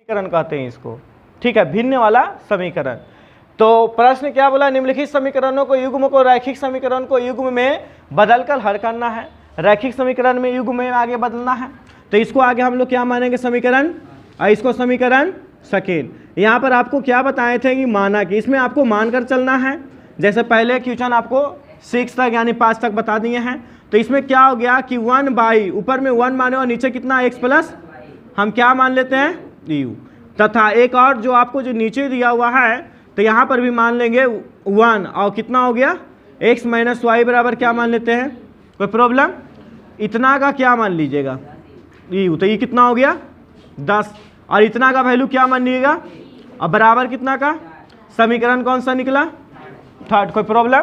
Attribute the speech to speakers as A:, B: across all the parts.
A: समीकरण कहते हैं इसको, ठीक है, भिन्न वाला समीकरण। तो प्रश्न क्या बोला, निम्नलिखित समीकरणों को युग्म को रैखिक समीकरण को युग्म में बदलकर हल करना है, रैखिक समीकरण में युग्म में आगे बदलना है। तो इसको आगे हम लोग क्या मानेंगे, समीकरण, और इसको समीकरण सेकेंड। यहाँ पर आपको क्या बताए थे कि माना कि इसमें आपको मानकर चलना है, जैसे पहले क्वेश्चन आपको 6 तक यानी 5 तक बता दिए हैं। तो इसमें क्या हो गया कि 1 बाई ऊपर में 1 माने और नीचे कितना x प्लस हम क्या मान लेते हैं u, तथा एक और जो आपको जो नीचे दिया हुआ है तो यहाँ पर भी मान लेंगे 1 और कितना हो गया x माइनस वाई बराबर क्या मान लेते हैं, कोई प्रॉब्लम, इतना का क्या मान लीजिएगा u, तो ये कितना हो गया 10 और इतना का वैल्यू क्या मान लीजिएगा, अब बराबर कितना का, समीकरण कौन सा निकला, थर्ड, कोई प्रॉब्लम।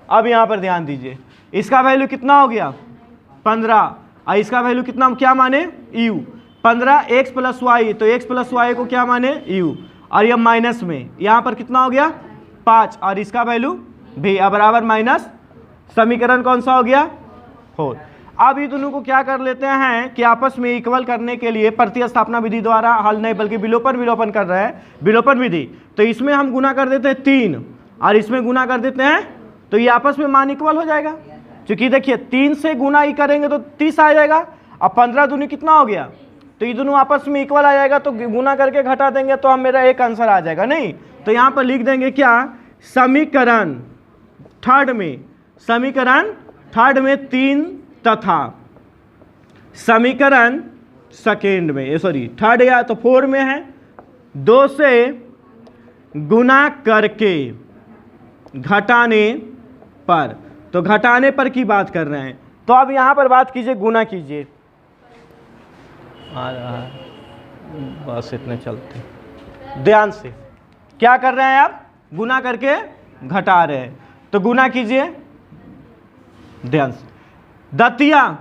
A: अब यहाँ पर ध्यान दीजिए, इसका वैल्यू कितना हो गया 15 और इसका वैल्यू कितना क्या माने u, 15 x प्लस वाई, तो x प्लस वाई को क्या माने u, और यह माइनस में यहाँ पर कितना हो गया 5 और इसका वैल्यू भी बराबर माइनस, समीकरण कौन सा हो गया 4। अब ये दोनों को क्या कर लेते हैं कि आपस में इक्वल करने के लिए प्रतिस्थापना विधि द्वारा हल नहीं बल्कि विलोपन कर रहे हैं, विलोपन विधि। तो इसमें हम गुना कर देते हैं 3 और इसमें गुना कर देते हैं, तो ये आपस में मान इक्वल हो जाएगा। क्योंकि देखिए 3 से गुना ही करेंगे तो 30 आ जाएगा, अब 15 दूनी कितना हो गया, तो ये दोनों आपस में इक्वल आ जाएगा, तो गुना करके घटा देंगे तो हम मेरा एक आंसर आ जाएगा। नहीं तो यहाँ पर लिख देंगे क्या, समीकरण थर्ड में 3 तथा समीकरण सेकेंड में सॉरी थर्ड या तो 4 में है 2 से गुना करके घटाने पर, तो घटाने पर की बात कर रहे हैं। तो अब यहाँ पर बात कीजिए, गुना कीजिए, बस इतने चलते, ध्यान से क्या कर रहे हैं आप, गुना करके घटा रहे हैं, तो गुना कीजिए ध्यान से, दतिया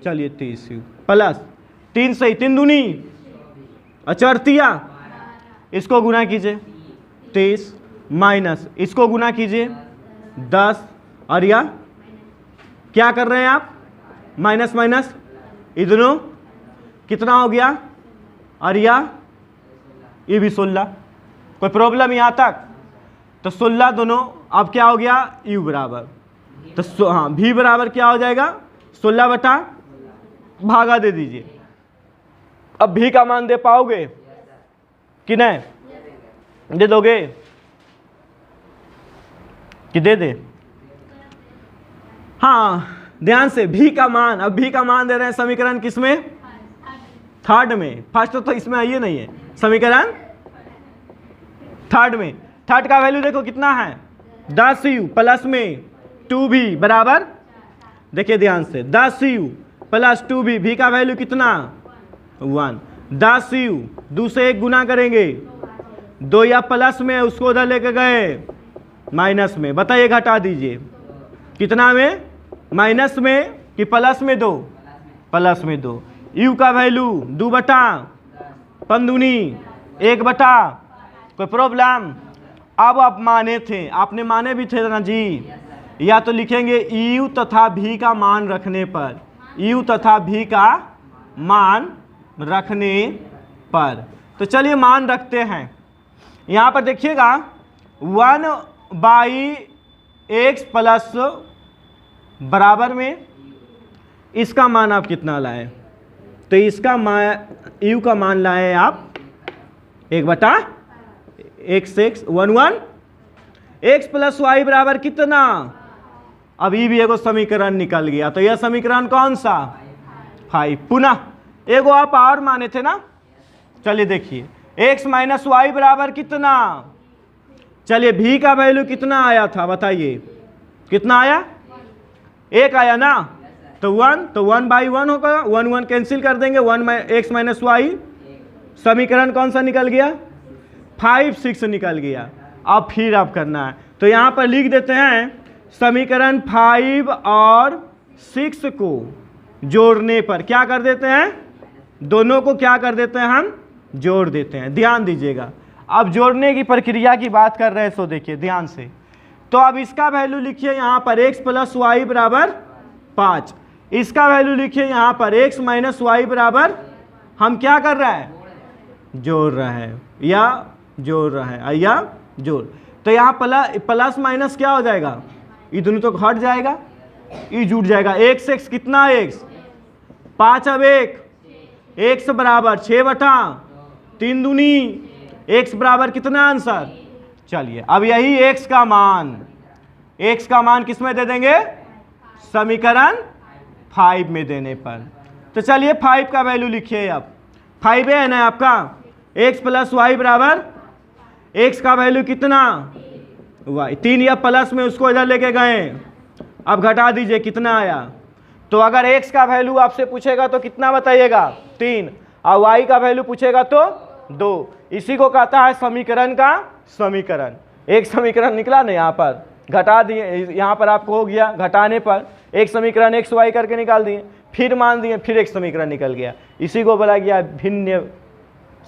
A: चलिए 30 प्लस 3 से 3 दूनी अचरतिया, इसको गुना कीजिए 30 माइनस इसको गुना कीजिए 10, और या क्या कर रहे हैं आप, माइनस माइनस ये दोनों कितना हो गया, और या ये भी 16, कोई प्रॉब्लम यहाँ तक, तो 16 दोनों, अब क्या हो गया u बराबर, तो हाँ v बराबर क्या हो जाएगा 16 बटा भागा दे दीजिए। अब v का मान दे पाओगे कि नहीं, दे दोगे कि दे दे, हाँ ध्यान से v का मान, अब v का मान दे रहे हैं समीकरण किसमें, थर्ड में, फर्स्ट तो इसमें आइए नहीं है, समीकरण थर्ड में, थर्ड का वैल्यू देखो कितना है 10u प्लस में 2v बराबर, देखिए ध्यान से 10u प्लस 2v, v का वैल्यू कितना 1, 10u 2 से 1 गुना करेंगे, 2 या प्लस में उसको उधर लेके गए माइनस में, बताइए घटा दीजिए कितना में, माइनस में कि प्लस में 2, प्लस में 2, u का वैल्यू 2 बटा 5 दूनी 1 बटा, कोई प्रॉब्लम। अब आप माने थे, आपने माने भी थे ना जी, या तो लिखेंगे u तथा v का मान रखने पर, u तथा v का मान रखने पर, तो चलिए मान रखते हैं। यहाँ पर देखिएगा 1 बाई x प्लस बराबर में इसका मान आप कितना लाए, तो इसका मान u का मान लाए आप 1 बटा x 1 x प्लस वाई बराबर कितना, अब ये भी एगो समीकरण निकल गया, तो यह समीकरण कौन सा 5। पुनः एगो आप और माने थे ना, चलिए देखिए x माइनस वाई बराबर कितना, चलिए v का वैल्यू कितना आया था बताइए, कितना आया 1 आया ना, तो 1, तो 1 बाई 1 होगा, 1 1 कैंसिल कर देंगे, 1 x माइनस वाई, समीकरण कौन सा निकल गया 5 6 निकल गया। अब फिर आप करना है, तो यहाँ पर लिख देते हैं समीकरण 5 और 6 को जोड़ने पर क्या कर देते हैं, दोनों को क्या कर देते हैं हम जोड़ देते हैं, ध्यान दीजिएगा। अब जोड़ने की प्रक्रिया की बात कर रहे हैं, सो देखिए ध्यान से, तो अब इसका वैल्यू लिखिए यहाँ पर x प्लस वाई बराबर 5, इसका वैल्यू लिखिए यहाँ पर x माइनस वाई बराबर, हम क्या कर रहे हैं जोड़ रहा है या जोड़ रहा है या जोड़। तो यहाँ प्लस माइनस क्या हो जाएगा, ये दोनों तो हट जाएगा, ये जुड़ जाएगा। एक्स एक्स कितना एक्स 5 अब एक्स बराबर 6/3 दूनी एक्स बराबर कितना आंसर। चलिए अब यही एक्स का मान किसमें दे देंगे, समीकरण 5 में देने पर। तो चलिए 5 का वैल्यू लिखिए। अब 5 है ना आपका, एक्स प्लस वाई बराबर एक्स का वैल्यू कितना वाई, 3 या प्लस में उसको इधर लेके गए। अब घटा दीजिए कितना आया। तो अगर x का वैल्यू आपसे पूछेगा तो कितना बताइएगा 3, और y का वैल्यू पूछेगा तो 2। इसी को कहता है समीकरण का समीकरण। एक समीकरण निकला ना, यहाँ पर घटा दिए, यहाँ पर आपको हो गया घटाने पर एक समीकरण x y करके निकाल दिए, फिर मान दिए, फिर एक समीकरण निकल गया। इसी को बोला गया भिन्न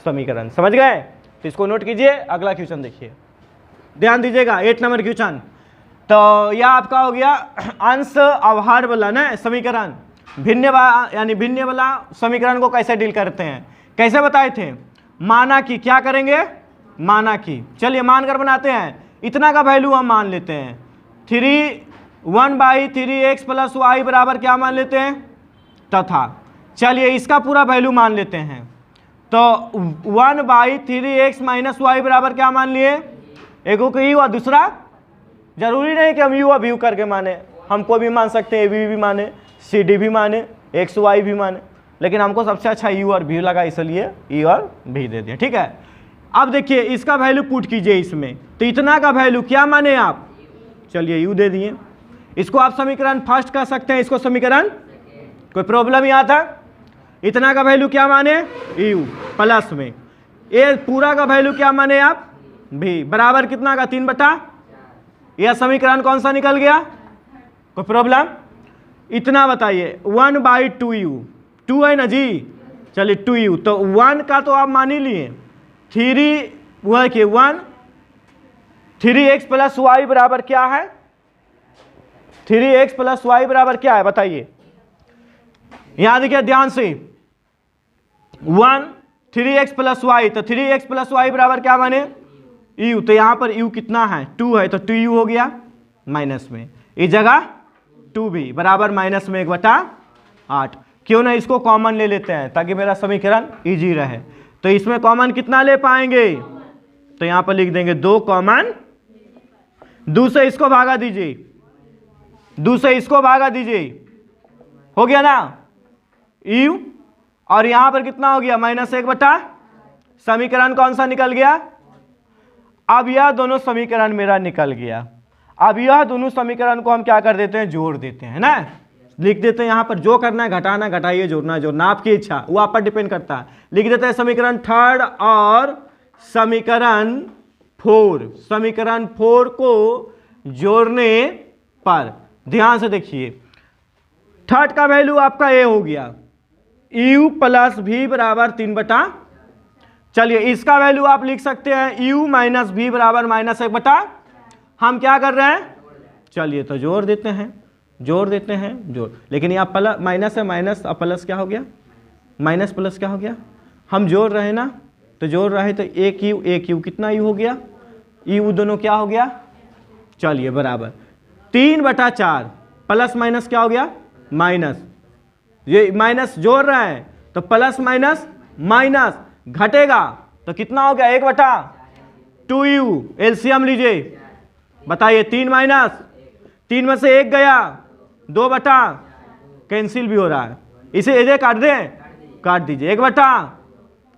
A: समीकरण। समझ गए? तो इसको नोट कीजिए। अगला क्वेश्चन देखिए, ध्यान दीजिएगा 8 नंबर क्वेश्चन। तो यह आपका हो गया अंश अवहार वाला ना समीकरण। भिन्न यानी भिन्न वाला समीकरण को कैसे डील करते हैं, कैसे बताए थे, माना कि क्या करेंगे, माना कि, चलिए मानकर बनाते हैं। इतना का वैल्यू हम मान लेते हैं 1/3x प्लस वाई बराबर क्या मान लेते हैं, तथा चलिए इसका पूरा वैल्यू मान लेते हैं। तो 1/3x माइनस वाई बराबर क्या मान लिए, एक को यू और दूसरा, जरूरी नहीं कि हम यू और व्यू करके माने, हमको भी मान सकते हैं, ए भी माने, सी डी भी माने, एक्स वाई भी माने, लेकिन हमको सबसे अच्छा यू और व्यू लगा इसलिए ई और भी दे दिया। ठीक है, अब देखिए इसका वैल्यू पुट कीजिए इसमें। तो इतना का वैल्यू क्या माने आप, चलिए यू दे दिए। इसको आप समीकरण फर्स्ट कर सकते हैं, इसको समीकरण, कोई प्रॉब्लम यहाँ था। इतना का वैल्यू क्या माने यू प्लस में, ये पूरा का वैल्यू क्या माने आप भी, बराबर कितना का 3/, यह समीकरण कौन सा निकल गया, कोई प्रॉब्लम। इतना बताइए 1/2u, 2 है ना जी, चलिए 2u। तो 1 का तो आप मान ही लिए, 3 वह के 1, 3x प्लस वाई बराबर क्या है, 3x प्लस वाई बराबर क्या है बताइए। यहां देखिए ध्यान से, 1 3x प्लस वाई, तो 3x प्लस वाई बराबर क्या माने u। तो यहां पर u कितना है 2 है, तो 2u हो गया माइनस में, इस जगह 2 भी बराबर माइनस में 1/8। क्यों ना इसको कॉमन ले लेते हैं ताकि मेरा समीकरण इजी रहे। तो इसमें कॉमन कितना ले पाएंगे, तो यहां पर लिख देंगे 2 कॉमन, 2 से इसको भागा दीजिए, 2 से इसको भागा दीजिए, हो गया ना u, और यहां पर कितना हो गया -1/, समीकरण कौन सा निकल गया। अब यह दोनों समीकरण मेरा निकल गया। अब यह दोनों समीकरण को हम क्या कर देते हैं, जोड़ देते हैं ना, लिख देते हैं यहां पर, जो करना है घटाना घटाइए, जोड़ना जोड़ना, आपकी इच्छा, वो आप पर डिपेंड करता है। लिख देते हैं समीकरण 3 और समीकरण 4, समीकरण 4 को जोड़ने पर ध्यान से देखिए, 3 का वैल्यू आपका ए हो गया, u प्लस भी बराबर 3/। चलिए इसका वैल्यू आप लिख सकते हैं u माइनस भी बराबर -1/। हम क्या कर रहे हैं, चलिए तो जोड़ देते हैं, जोड़ देते हैं, जोड़, लेकिन यहाँ प्लस माइनस है, माइनस और प्लस क्या हो गया, माइनस प्लस क्या हो गया, हम जोड़ रहे हैं ना, तो जोड़ रहे तो एक यू कितना यू हो गया, यू दोनों क्या हो गया, चलिए बराबर 3/4, प्लस माइनस क्या हो गया माइनस, ये माइनस जोड़ रहे हैं तो प्लस माइनस माइनस घटेगा तो कितना हो गया 1/2u। एलसीएम लीजिए, बताइए 3 में से 1 गया, 2 कैंसिल भी हो रहा है, इसे एजे काट दें, काट दीजिए 1/,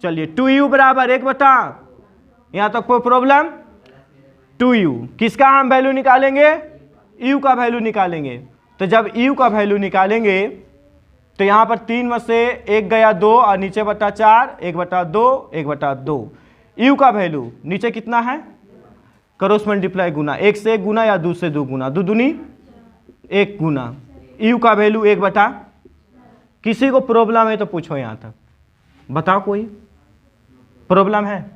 A: चलिए 2u बराबर 1/, यहां तक कोई प्रॉब्लम। 2u किसका हम वैल्यू निकालेंगे, u का वैल्यू निकालेंगे। तो जब u का वैल्यू निकालेंगे तो यहां पर 3 में से 1 गया 2 और नीचे /4, 1/2, 1/2। u का वैल्यू नीचे कितना है, क्रॉस मल्टीप्लाई गुना, 1 से 1 गुना या 2 से 2 गुना, 2 दूनी 1 गुना, u का वैल्यू 1/। किसी को प्रॉब्लम है तो पूछो, यहां तक बताओ कोई प्रॉब्लम है।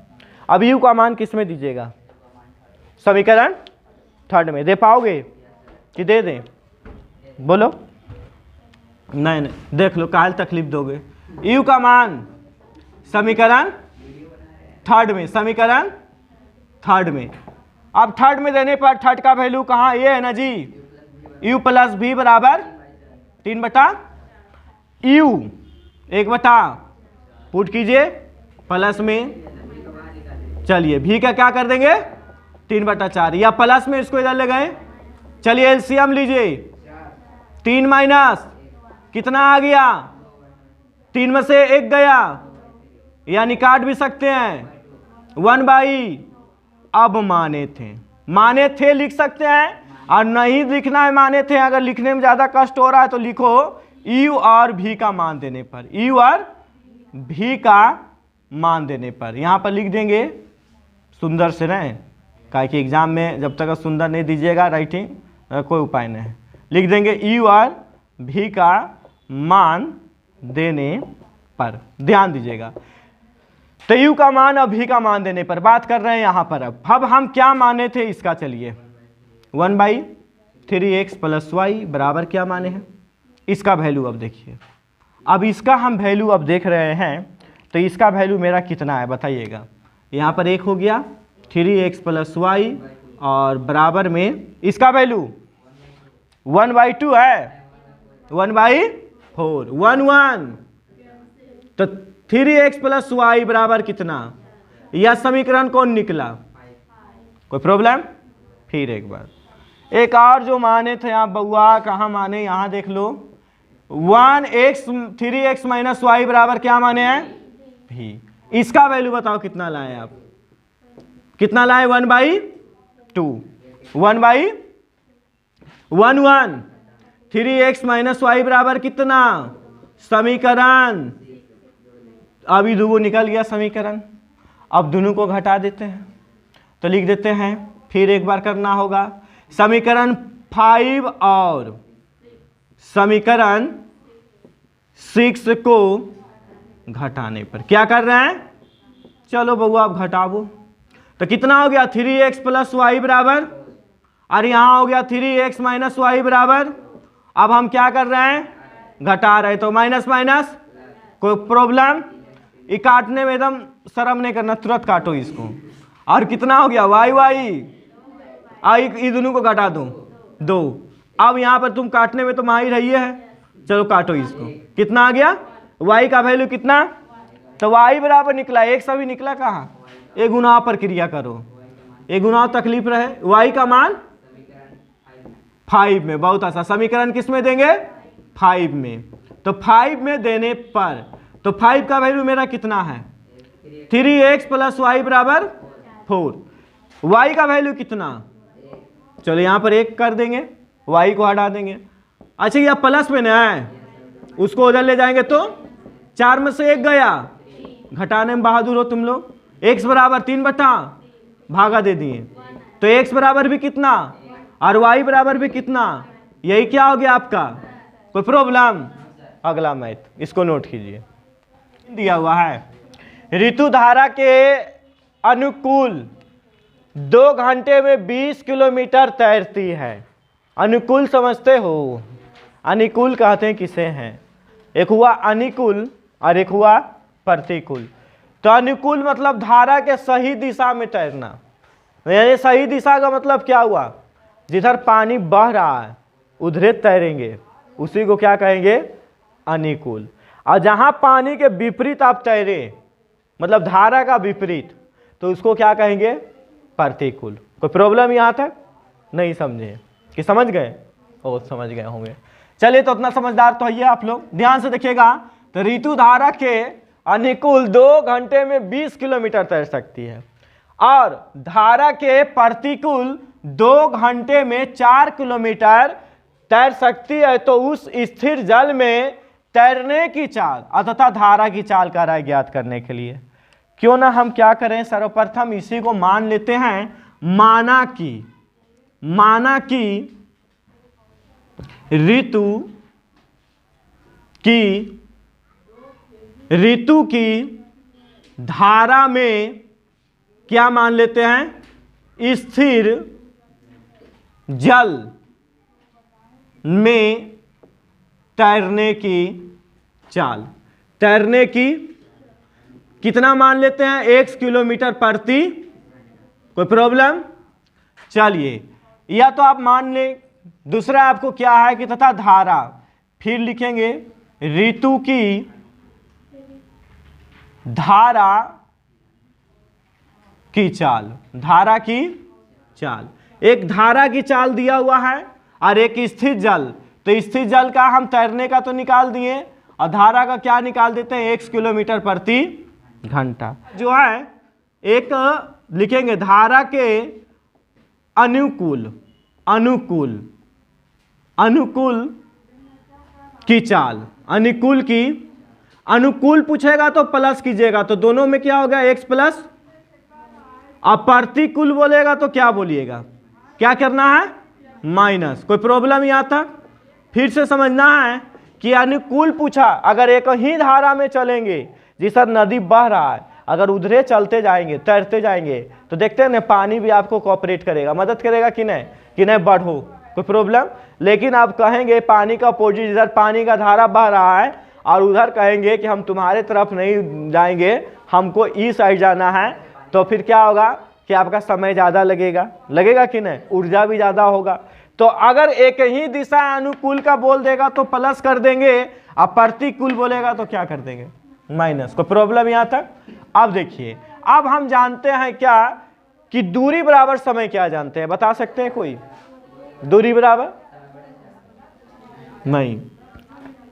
A: अब u का मान किस में दीजिएगा, समीकरण 3 में दे पाओगे कि दे दें, बोलो। नहीं देख लो, काल तकलीफ दोगे। u का मान समीकरण थर्ड में, समीकरण थर्ड में। अब थर्ड में देने पर थर्ड का वैल्यू कहाँ, ये है ना जी, u प्लस भी बराबर 3/u, 1/, पुट कीजिए प्लस में, चलिए v का क्या कर देंगे 3/4, या प्लस में इसको इधर ले गए, चलिए एलसीएम लीजिए, 3 माइनस कितना आ गया, 3 में से 1 गया, यानी काट भी सकते हैं 1/, अब माने थे लिख सकते हैं, और नहीं लिखना है माने थे, अगर लिखने में ज्यादा कष्ट हो रहा है तो लिखो u और v का मान देने पर, u और v का मान देने पर यहां पर लिख देंगे सुंदर से रहें, काहे कि एग्जाम में जब तक सुंदर नहीं दीजिएगा राइटिंग कोई उपाय नहीं है, लिख देंगे u और v का मान देने पर, ध्यान दीजिएगा। तो u का मान और v का मान देने पर बात कर रहे हैं यहां पर। अब हम क्या माने थे इसका, चलिए 1/3x + y बराबर क्या माने हैं, इसका वैल्यू अब देखिए। अब इसका हम वैल्यू अब देख रहे हैं, तो इसका वैल्यू मेरा कितना है बताइएगा। यहाँ पर 1 हो गया, 3x + y और बराबर में इसका वैल्यू 1/2 है, 1/4, 1 तो 3x + y बराबर कितना, यह समीकरण कौन निकला, कोई प्रॉब्लम। फिर एक बार एक और जो माने थे आप बउआ, कहाँ माने, यहाँ देख लो, 3x - y बराबर क्या माने हैं भी, इसका वैल्यू बताओ कितना लाए आप, कितना लाए 1/2, 1/1, 3x - y बराबर कितना, समीकरण, अभी दोनों निकल गया समीकरण, अब दोनों को घटा देते हैं, तो लिख देते हैं, फिर एक बार करना होगा, समीकरण 5 और समीकरण 6 को घटाने पर क्या कर रहे हैं, चलो बउआ आप घटाओ, तो कितना हो गया 3x + y बराबर, और यहाँ हो गया 3x - y बराबर, अब हम क्या कर रहे हैं घटा रहे, तो माइनस माइनस, कोई प्रॉब्लम, ये काटने में एकदम शर्म नहीं करना, तुरंत काटो इसको, और कितना हो गया y ये दोनों को घटा दो 2, अब यहाँ पर तुम काटने में तो माहिर रही है, चलो काटो इसको, कितना आ गया y का वैल्यू कितना, तो y बराबर निकला, एक सभी निकला कहाँ, एक गुना पर क्रिया करो, एक गुना तकलीफ रहे, y का मान 5 में, बहुत आसान, समीकरण किस में देंगे 5 में, तो 5 में देने पर, तो 5 का वैल्यू मेरा कितना है 3x + y बराबर 4, y का वैल्यू कितना, चलो यहाँ पर 1 कर देंगे, y को हटा देंगे, अच्छा ये प्लस में ना है, उसको उधर ले जाएंगे तो 4 में से 1 गया, घटाने में बहादुर हो तुम लोग, x बराबर 3/, भागा दे दिए, तो x बराबर भी कितना और y बराबर भी कितना, यही क्या हो गया आपका, कोई प्रॉब्लम। अगला मैथ इसको नोट कीजिए, दिया हुआ है ऋतु धारा के अनुकूल 2 घंटे में 20 किलोमीटर तैरती है, अनुकूल समझते हो, अनुकूल कहते हैं किसे हैं, एक हुआ अनुकूल और एक हुआ प्रतिकूल। तो अनुकूल मतलब धारा के सही दिशा में तैरना, यानी सही दिशा का मतलब क्या हुआ, जिधर पानी बह रहा है उधरे तैरेंगे, उसी को क्या कहेंगे अनुकूल। और जहाँ पानी के विपरीत आप तैरे, मतलब धारा का विपरीत, तो उसको क्या कहेंगे प्रतिकूल। कोई प्रॉब्लम यहाँ तक नहीं समझे कि समझ गए, ओ समझ गए होंगे, चलिए तो उतना समझदार तो है आप लोग, ध्यान से देखिएगा। तो ऋतु धारा के अनुकूल 2 घंटे में 20 किलोमीटर तैर सकती है, और धारा के प्रतिकूल 2 घंटे में 4 किलोमीटर तैर सकती है। तो उस स्थिर जल में तैरने की चाल अथवा धारा की चाल का राय ज्ञात करने के लिए क्यों ना हम क्या करें, सर्वप्रथम इसी को मान लेते हैं, माना कि ऋतु की धारा में क्या मान लेते हैं, स्थिर जल में तैरने की चाल, तैरने की कितना मान लेते हैं, x किलोमीटर प्रति, कोई प्रॉब्लम? चलिए, या तो आप मान लें, दूसरा आपको क्या है कि तथा धारा, फिर लिखेंगे ऋतु की धारा की चाल, धारा की चाल। एक धारा की चाल दिया हुआ है और एक स्थिर जल, तो स्थिर जल का हम तैरने का तो निकाल दिए और धारा का क्या निकाल देते हैं, x किलोमीटर प्रति घंटा। जो है एक लिखेंगे धारा के अनुकूल, अनुकूल, अनुकूल की चाल, अनुकूल की, अनुकूल पूछेगा तो प्लस कीजिएगा, तो दोनों में क्या होगा, x प्लस, अब प्रतिकूल बोलेगा तो क्या बोलिएगा, क्या करना है, माइनस। कोई प्रॉब्लम यहाँ तक? फिर से समझना है कि अनुकूल पूछा, अगर एक ही धारा में चलेंगे, जी सर नदी बह रहा है, अगर उधरे चलते जाएंगे, तैरते जाएंगे, तो देखते हैं ना पानी भी आपको कोऑपरेट करेगा, मदद करेगा कि नहीं बढ़ो, कोई प्रॉब्लम? लेकिन आप कहेंगे पानी का अपोजिट, इधर पानी का धारा बह रहा है और उधर कहेंगे कि हम तुम्हारे तरफ नहीं जाएंगे, हमको इस साइड जाना है, तो फिर क्या होगा कि आपका समय ज़्यादा लगेगा, लगेगा कि नहीं, ऊर्जा भी ज़्यादा होगा। तो अगर एक ही दिशा अनुकूल का बोल देगा तो प्लस कर देंगे, अब प्रतिकूल बोलेगा तो क्या कर देंगे, माइनस। कोई प्रॉब्लम यहाँ तक? अब देखिए, अब हम जानते हैं क्या कि दूरी बराबर समय, क्या जानते हैं, बता सकते हैं कोई? दूरी बराबर नहीं,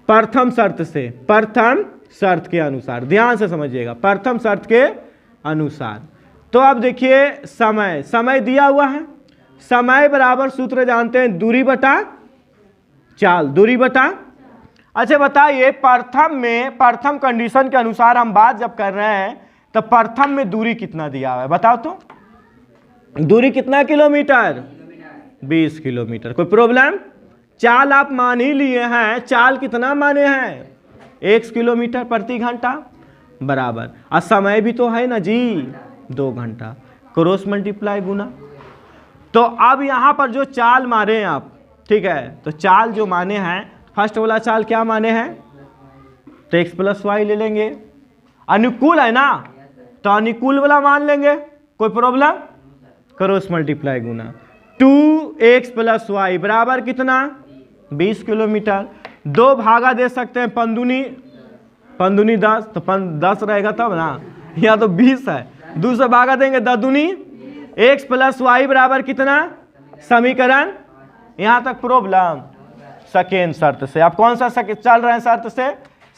A: प्रथम शर्त से, प्रथम शर्त के अनुसार, ध्यान से समझिएगा, प्रथम शर्त के अनुसार। तो अब देखिए समय, समय दिया हुआ है, समय बराबर सूत्र जानते हैं, दूरी बटा चाल, दूरी बटा। अच्छा बताइए, प्रथम में, प्रथम कंडीशन के अनुसार हम बात जब कर रहे हैं तो प्रथम में दूरी कितना दिया हुआ है, बताओ तो, दूरी कितना किलोमीटर, 20 किलोमीटर। कोई प्रॉब्लम? चाल आप मान ही लिए हैं, चाल कितना माने हैं, 1 किलोमीटर प्रति घंटा बराबर, और समय भी तो है ना जी, 2 घंटा, क्रॉस मल्टीप्लाई गुना। तो अब यहाँ पर जो चाल मारे हैं आप, ठीक है, तो चाल जो माने हैं, फर्स्ट वाला चाल क्या माने हैं, तो x प्लस वाई ले लेंगे, अनुकूल है ना, तो अनुकूल वाला मान लेंगे, कोई प्रॉब्लम? क्रॉस मल्टीप्लाई गुना 2x प्लस वाई बराबर कितना, 20 किलोमीटर। 2 भागा दे सकते हैं, पंदुनी, पंदुनी 10, तो 10 रहेगा तब ना, यहाँ तो 20 है, 2 से भागा देंगे, 10 दूनी x प्लस वाई बराबर कितना, समीकरण, यहाँ तक प्रॉब्लम? सेकेंड शर्त से। आप कौन सा चल रहे हैं शर्त से,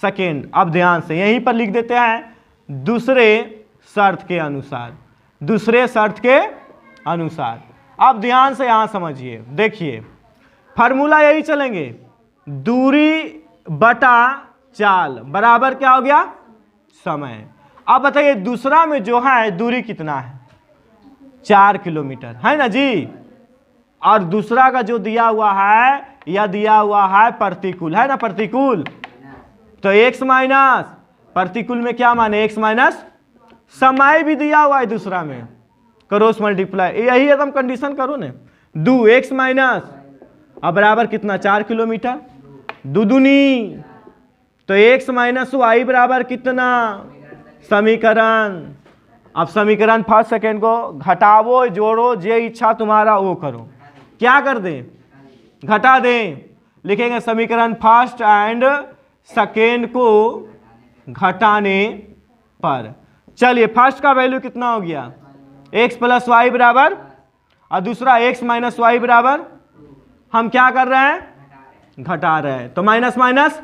A: सेकेंड। अब ध्यान से यहीं पर लिख देते हैं, दूसरे शर्त के अनुसार, दूसरे शर्त के अनुसार। अब ध्यान से यहाँ समझिए, देखिए फार्मूला यही चलेंगे, दूरी बटा चाल बराबर क्या हो गया, समय। अब बताइए दूसरा में जो है दूरी कितना है, 4 किलोमीटर है ना जी, और दूसरा का जो दिया हुआ है, यह दिया हुआ है प्रतिकूल, है ना प्रतिकूल, तो x माइनस, प्रतिकूल में क्या माने, x माइनस, समय भी दिया हुआ है दूसरा में, क्रॉस मल्टीप्लाई, यही एकदम कंडीशन करो ना, 2x माइनस, अब बराबर कितना, 4 किलोमीटर, दुदुनी, तो x माइनस वाई बराबर कितना, समीकरण। अब समीकरण फर्स्ट सेकेंड को घटावो जोड़ो, जे इच्छा तुम्हारा वो करो, क्या कर दें, घटा दें, लिखेंगे समीकरण फर्स्ट एंड सेकेंड को घटाने पर। चलिए फर्स्ट का वैल्यू कितना हो गया, x प्लस वाई बराबर, और दूसरा x माइनस वाई बराबर, हम क्या कर रहे हैं, घटा रहे हैं, तो माइनस माइनस,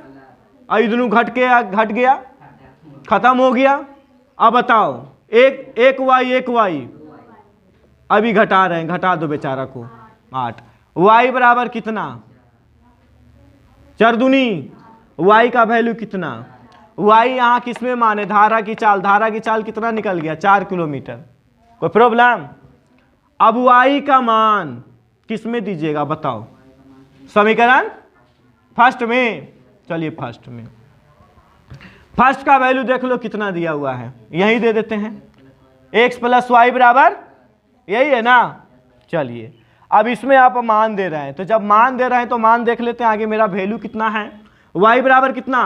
A: और दोनों घट गया, खत्म हो गया। अब बताओ एक वाई अभी घटा रहे हैं, घटा दो बेचारा को, 8, y बराबर कितना, 4 दूनी, y का वैल्यू कितना, y यहाँ किसमें माने, धारा की चाल, धारा की चाल कितना निकल गया, 4 किलोमीटर। कोई प्रॉब्लम? अब y का मान किसमें दीजिएगा बताओ, समीकरण फर्स्ट में। चलिए फर्स्ट में, फर्स्ट का वैल्यू देख लो कितना दिया हुआ है, यही दे देते हैं, x प्लस वाई बराबर, यही है ना। चलिए अब इसमें आप मान दे रहे हैं, तो जब मान दे रहे हैं तो मान देख लेते हैं आगे मेरा वैल्यू कितना है, y बराबर कितना,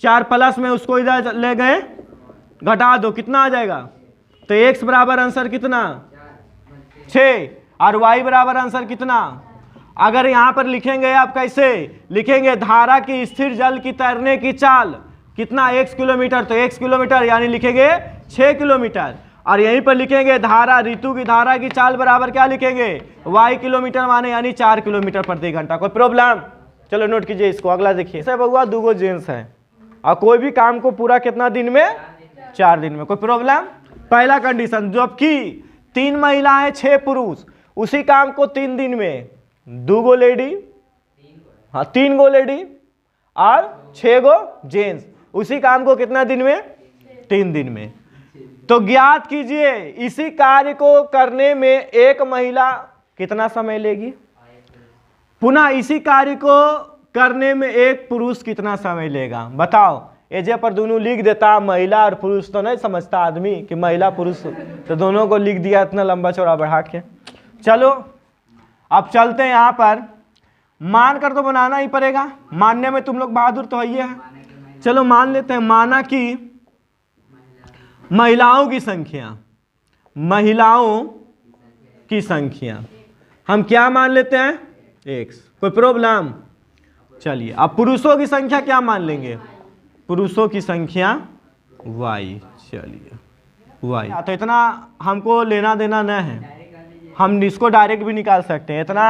A: 4 प्लस में उसको इधर ले गए घटा दो, कितना आ जाएगा? तो x बराबर आंसर कितना? 6 और y बराबर आंसर कितना? अगर यहां पर लिखेंगे आप कैसे लिखेंगे? धारा की स्थिर जल की तैरने की चाल कितना? x किलोमीटर, तो x किलोमीटर यानी लिखेंगे 6 किलोमीटर। और यहीं पर लिखेंगे धारा, ऋतु की धारा की चाल बराबर क्या लिखेंगे? y किलोमीटर माने यानी 4 किलोमीटर प्रति घंटा। कोई प्रॉब्लम? चलो नोट कीजिए इसको। अगला देखिए, सब हुआ 2 जेंट्स है और कोई भी काम को पूरा कितना दिन में? 4 दिन में। कोई प्रॉब्लम? पहला कंडीशन, जबकि 3 महिलाएं 6 पुरुष उसी काम को 3 दिन में, 2 गो लेडी, हाँ 3 गो लेडी और 6 गो जेंट्स उसी काम को कितना दिन में? 3 दिन में। तो ज्ञात कीजिए इसी कार्य को करने में एक महिला कितना समय लेगी? पुनः इसी कार्य को करने में एक पुरुष कितना समय लेगा? बताओ। एजे पर दोनों लिख देता, महिला और पुरुष तो नहीं समझता आदमी कि महिला पुरुष, तो दोनों को लिख दिया इतना लंबा चौड़ा बढ़ा के। चलो अब चलते हैं यहाँ पर। मान कर तो बनाना ही पड़ेगा, मानने में तुम लोग बहादुर तो है। चलो मान लेते हैं, माना कि महिलाओं की संख्या, महिलाओं की संख्या हम क्या मान लेते हैं? x। कोई प्रॉब्लम? चलिए अब पुरुषों की संख्या क्या मान लेंगे? पुरुषों की संख्या y। चलिए y, तो इतना हमको लेना देना न है, हम इसको डायरेक्ट भी निकाल सकते हैं। इतना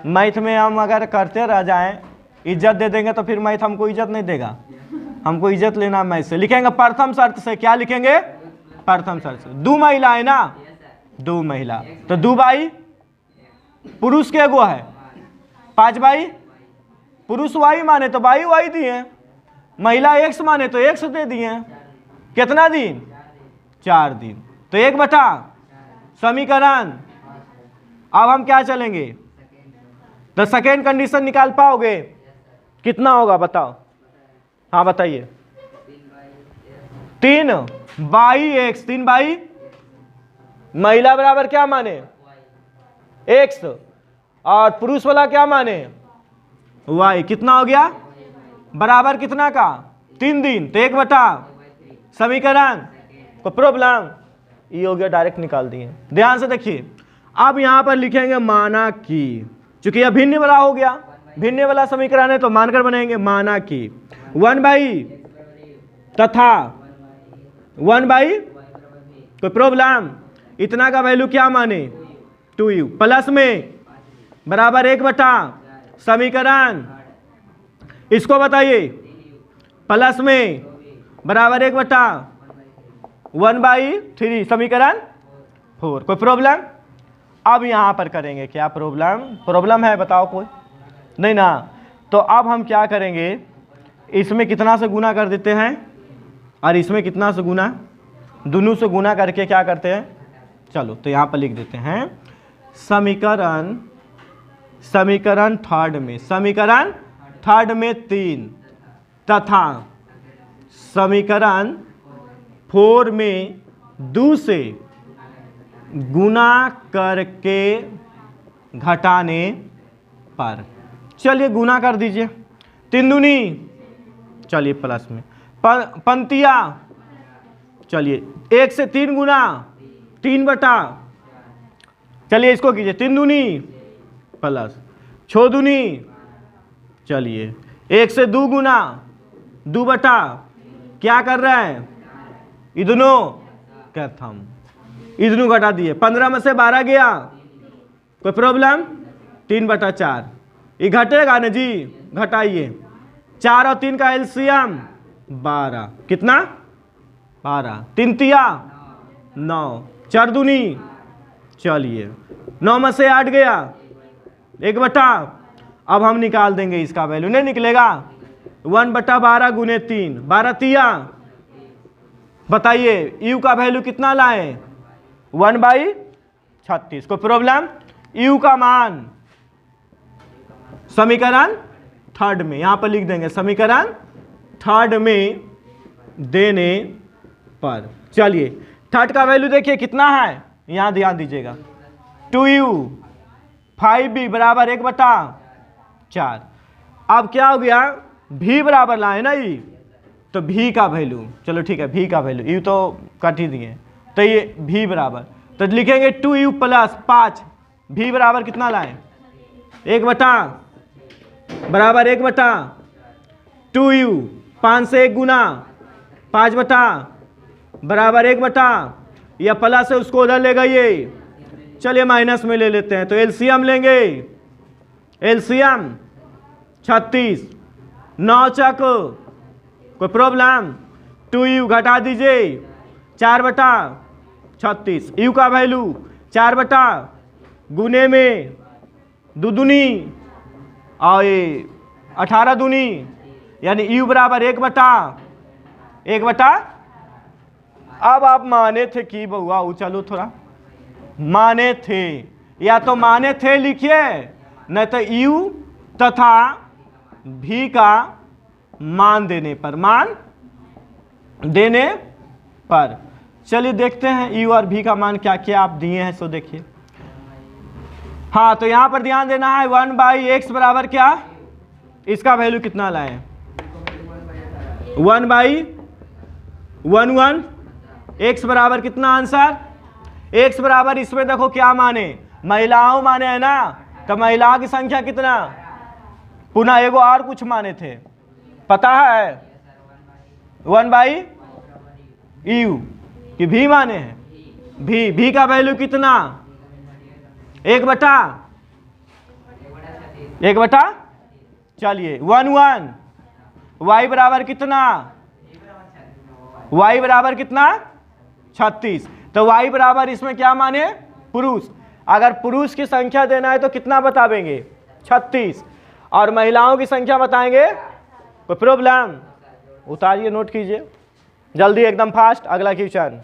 A: मैथ में हम अगर करते रह जाएं, इज्जत दे देंगे तो फिर मैथ हमको इज्जत नहीं देगा। हमको इज्जत लेना मैथ से। लिखेंगे प्रथम शर्त से, क्या लिखेंगे? प्रथम शर्त से। 2 महिला है ना, 2 महिला, तो 2 बाई पुरुष के गो है, 5 बाई पुरुष y माने तो बाई y दिए, महिला x माने तो x दे दिए। कितना दिन? 4 दिन। तो 1 बटा समीकरण। अब हम क्या चलेंगे? तो सेकेंड कंडीशन निकाल पाओगे? कितना होगा बताओ? हाँ बताइए। 3 बाई x, 3 बाई महिला बराबर क्या माने? x, और पुरुष वाला क्या माने? y। कितना हो गया? बराबर कितना का? 3 दिन। तो 1 बटा समीकरण। कोई प्रॉब्लम? ये हो गया, डायरेक्ट निकाल दिए। ध्यान से देखिए, अब यहां पर लिखेंगे माना कि, चूंकि यह भिन्न वाला हो गया, भिन्न वाला समीकरण है तो मानकर बनाएंगे माना कि 1 बाई तथा 1 बाई, कोई प्रॉब्लम? इतना का वैल्यू क्या माने? 2u प्लस में बराबर 1 बटा समीकरण। इसको बताइए, प्लस में बराबर 1 बटा 1/3 समीकरण 4। कोई प्रॉब्लम? अब यहां पर करेंगे क्या प्रॉब्लम? प्रॉब्लम है बताओ कोई? नहीं ना। तो अब हम क्या करेंगे? इसमें कितना से गुना कर देते हैं और इसमें कितना से गुना, दोनों से गुना करके क्या करते हैं? चलो तो यहां पर लिख देते हैं समीकरण, समीकरण थर्ड में, समीकरण थर्ड में 3 तथा समीकरण 4 में 2 से गुना करके घटाने पर। चलिए गुना कर दीजिए, 3 दूनी, चलिए प्लस में पंक्तियाँ, चलिए 1 से 3 गुना 3 बटा, चलिए इसको कीजिए 3 दूनी प्लस 6 दूनी, चलिए 1 से 2 गुना 2 बटा, क्या कर रहे हैं? इदनो कैथम, इदनो घटा दिए, 15 में से 12 गया, कोई प्रॉब्लम? 3 बटा 4, ये घटेगा ना जी, घटाइए। 4 और 3 का एलसीएम 12, कितना? 12, 3 तिया 9, 4 दूनी, चलिए 9 में से 8 गया, 1 बटा, अब हम निकाल देंगे इसका वैल्यू, नहीं निकलेगा, 1 बटा 12 गुने 3, 12 तिया, बताइए यू का वैल्यू कितना लाए? 1/36। कोई प्रॉब्लम? यू का मान समीकरण थर्ड में यहां पर लिख देंगे, समीकरण थर्ड में देने पर। चलिए थर्ड का वैल्यू देखिए कितना है, यहां ध्यान दीजिएगा, 2u 5b बराबर 1 बटा 4। अब क्या हो गया? v बराबर लाए ना, तो भी का वैल्यू, चलो ठीक है भी का वैल्यू, यू तो कट ही दिए, तो ये भी बराबर, तो लिखेंगे 2u प्लस 5, भी बराबर कितना लाएं 1/, बराबर 1/, 2u 5 से 1 गुना 5/, बराबर 1/, या प्लस है उसको उधर ले गई, चलिए माइनस में ले लेते हैं, तो एलसीएम लेंगे, एलसीएम 36, 9 चक, कोई प्रॉब्लम, 2u घटा दीजिए 4/36, यू का वैल्यू 4/, गुने में 2 दूनी और 18 दूनी, यानी यू बराबर 1/1। अब आप माने थे कि बउआ, चलो थोड़ा माने थे, या तो माने थे लिखिए, नहीं तो यू तथा भी का मान देने पर, चलिए देखते हैं यू और भी का मान क्या क्या आप दिए हैं, सो देखिए। हाँ, तो यहां पर ध्यान देना है 1/x बराबर क्या, इसका वैल्यू कितना लाएं 1/1, x बराबर कितना आंसर, x बराबर इसमें देखो क्या माने, महिलाओं माने है ना, तो महिलाओं की संख्या कितना, पुनः एगो और कुछ माने थे पता है, 1/u कि भी माने हैं, भी का वैल्यू कितना 1/, चलिए 1 y बराबर कितना, y बराबर कितना 36, तो y बराबर इसमें क्या माने पुरुष, अगर पुरुष की संख्या देना है तो कितना बताएंगे 36, और महिलाओं की संख्या बताएंगे, कोई प्रॉब्लम, उतारिए नोट कीजिए जल्दी एकदम फास्ट, अगला क्वेश्चन।